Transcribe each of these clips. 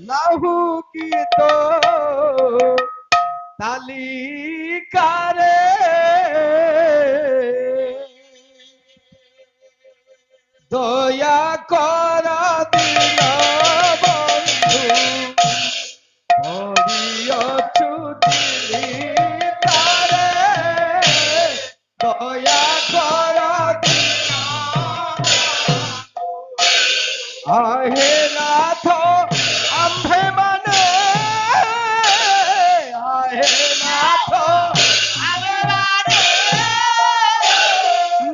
লাহুকিত তালিকারে দয়া করা দিল বন্ধু হরিয়ছু দিলি তারে দয়া করা দিল আহে নাথ আম্ভে মানে আহে নাথ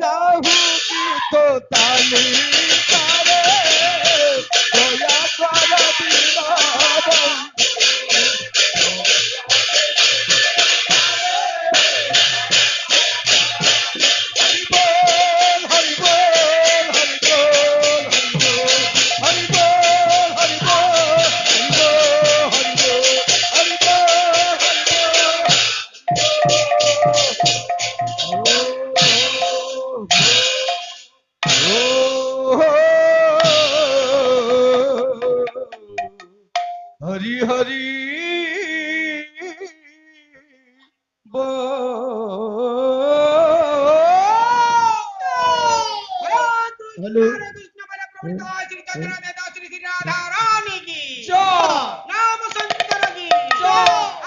লাহুকিত তালিকারে দয়া করা দিল হরি হরি হ্যালো नाम संकीर्तन की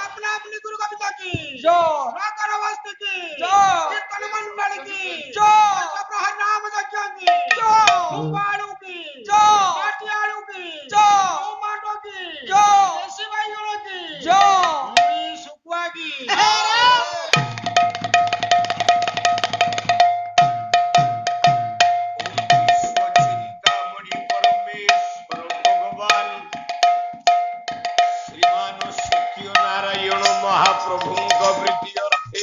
अपना अपनी गुरु कविता की राकर अवस्थ की कीर्तन मंडल की प्रहर नाम यज्ञ की कुंभारों की पाटियालों की माटो की शिवाइयों की सुकुआ की মহাপ্রভুঙ্ক প্রীতি অর্থে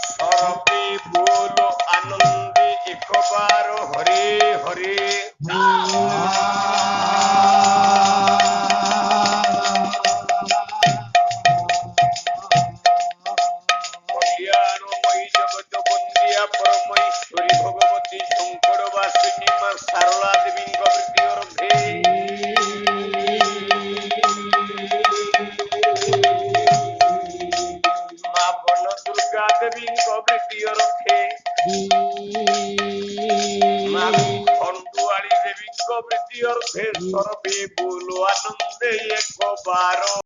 সর্বে বল আনন্দে একবার হরে হরে কল্যাণময়ী জগৎবন্দিয়া পরমেশ্বরী ভগবতী শঙ্কর বাসিনী মা সারলা দেবীঙ্ক প্রীতি অর্থে মা বন দুর্গা দেবীঙ্ক প্রীতি অর্থে মা খণ্ডুয়ালী দেবীঙ্ক প্রীতি অর্থে সর্বে বল আনন্দে একবার